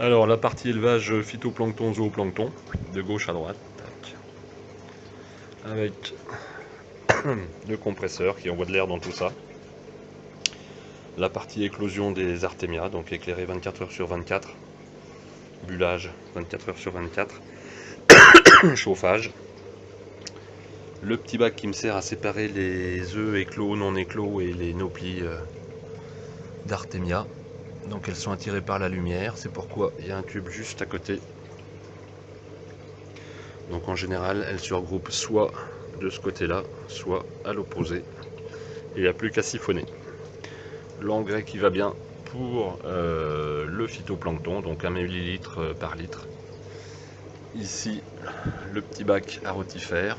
Alors la partie élevage phytoplancton, zooplancton, de gauche à droite, tac. Avec le compresseur qui envoie de l'air dans tout ça. La partie éclosion des artémias, donc éclairé 24 heures sur 24, bullage 24 heures sur 24, chauffage. Le petit bac qui me sert à séparer les œufs éclos, non éclos et les nauplies d'artémia. Donc elles sont attirées par la lumière, c'est pourquoi il y a un tube juste à côté. Donc en général, elles se regroupent soit de ce côté-là, soit à l'opposé. Et il n'y a plus qu'à siphonner. L'engrais qui va bien pour le phytoplancton, donc 1 ml par litre. Ici, le petit bac à rotifère,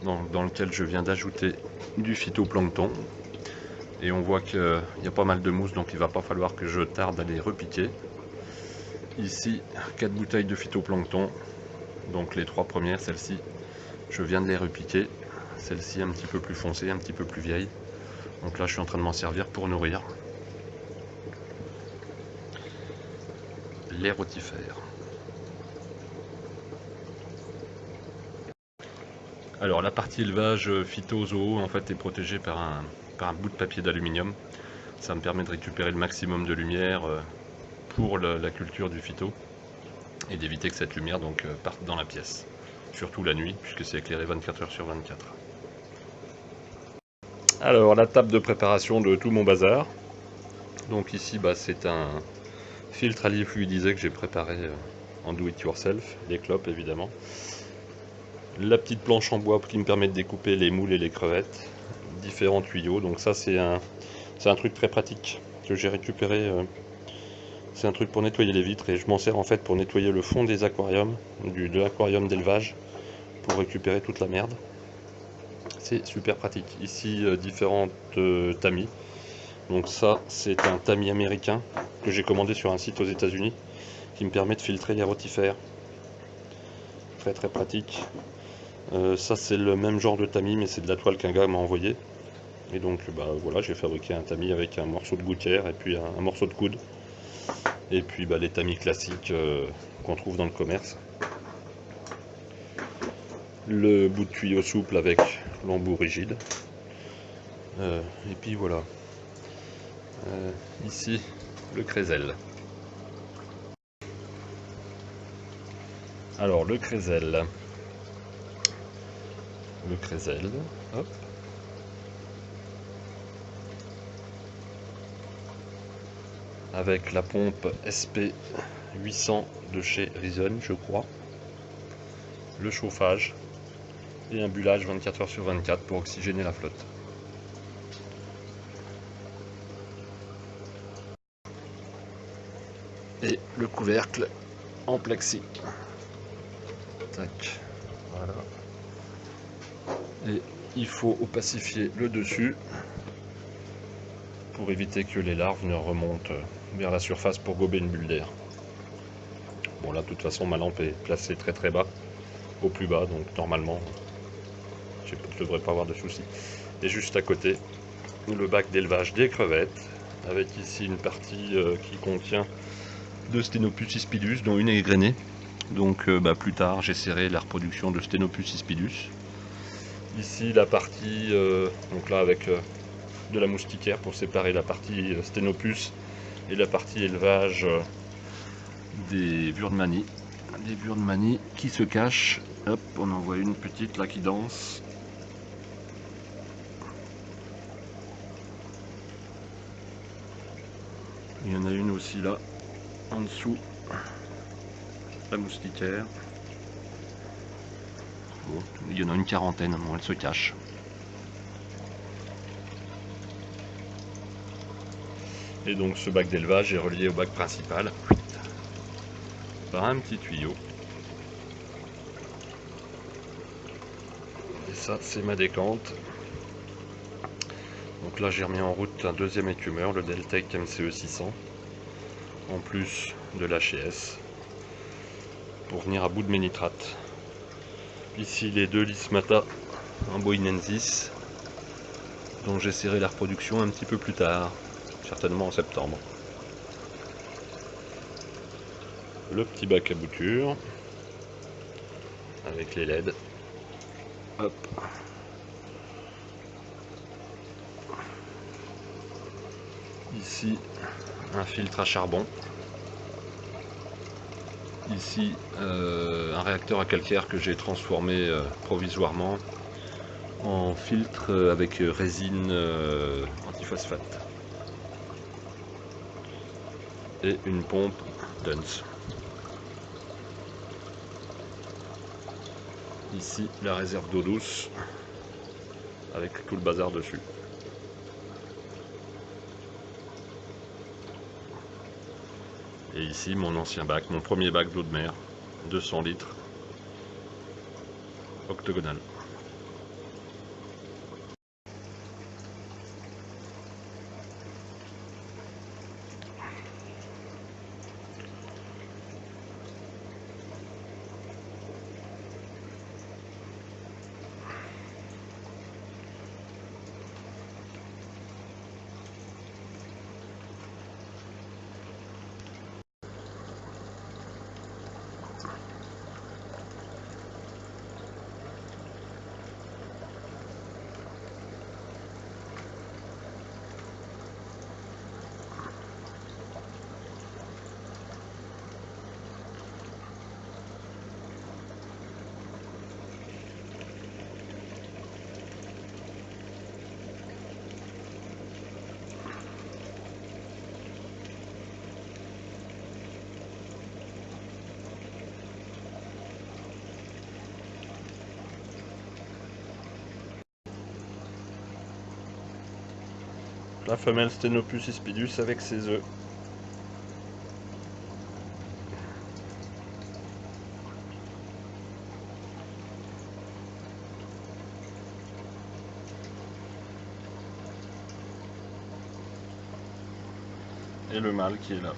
dans lequel je viens d'ajouter du phytoplancton. Et on voit qu'il y a pas mal de mousse, donc il ne va pas falloir que je tarde à les repiquer. Ici, 4 bouteilles de phytoplancton. Donc les 3 premières, celles-ci, je viens de les repiquer. Celle-ci un petit peu plus foncée, un petit peu plus vieille. Donc là, je suis en train de m'en servir pour nourrir les rotifères. Alors la partie élevage phyto-zoo en fait est protégée par un bout de papier d'aluminium. Ça me permet de récupérer le maximum de lumière pour la culture du phyto et d'éviter que cette lumière donc parte dans la pièce. Surtout la nuit, puisque c'est éclairé 24 heures sur 24. Alors la table de préparation de tout mon bazar. Donc ici c'est un filtre à lier fluidisé que j'ai préparé en do it yourself, les clopes évidemment. La petite planche en bois qui me permet de découper les moules et les crevettes. Différents tuyaux, donc ça c'est un truc très pratique que j'ai récupéré. C'est un truc pour nettoyer les vitres et je m'en sers en fait pour nettoyer le fond des aquariums, de l'aquarium d'élevage, pour récupérer toute la merde. C'est super pratique. Ici différentes tamis. Donc ça c'est un tamis américain que j'ai commandé sur un site aux États-Unis qui me permet de filtrer les rotifères. Très très pratique. Ça c'est le même genre de tamis mais c'est de la toile qu'un gars m'a envoyé. Et donc voilà, j'ai fabriqué un tamis avec un morceau de gouttière et puis un morceau de coude. Et puis les tamis classiques qu'on trouve dans le commerce. Le bout de tuyau souple avec l'embout rigide. Et puis voilà. Ici, le crézel. Alors le crézel. Hop. Avec la pompe SP 800 de chez Reason, je crois. Le chauffage et un bullage 24 heures sur 24 pour oxygéner la flotte. Et le couvercle en plexi. Tac. Voilà. Et il faut opacifier le dessus pour éviter que les larves ne remontent vers la surface pour gober une bulle d'air. Bon là de toute façon ma lampe est placée très très bas, au plus bas, donc normalement je ne devrais pas avoir de soucis. Et juste à côté, le bac d'élevage des crevettes, avec ici une partie qui contient de Stenopus hispidus, dont une est égrenée. Donc plus tard j'essaierai la reproduction de Stenopus hispidus. Ici la partie, donc là avec de la moustiquaire pour séparer la partie Stenopus et la partie élevage des Burnemanie. Des Burnemanie qui se cachent. Hop, on en voit une petite là qui danse. Il y en a une aussi là, en dessous, la moustiquaire. Bon, il y en a une quarantaine, bon, elle se cache. Et donc ce bac d'élevage est relié au bac principal par un petit tuyau. Et ça c'est ma décante. Donc là j'ai remis en route un deuxième écumeur, le Deltec MCE 600, en plus de l'HS, pour venir à bout de mes nitrates. Ici les deux Lismata amboinensis, dont j'essaierai la reproduction un petit peu plus tard, certainement en septembre. le petit bac à bouture avec les LED. Hop. Ici un filtre à charbon. Ici un réacteur à calcaire que j'ai transformé provisoirement en filtre avec résine antiphosphate. Et une pompe Dunce. Ici la réserve d'eau douce avec tout le bazar dessus. Et ici mon ancien bac, mon premier bac d'eau de mer, 200 litres, octogonal. La femelle Stenopus hispidus avec ses œufs. Et le mâle qui est là.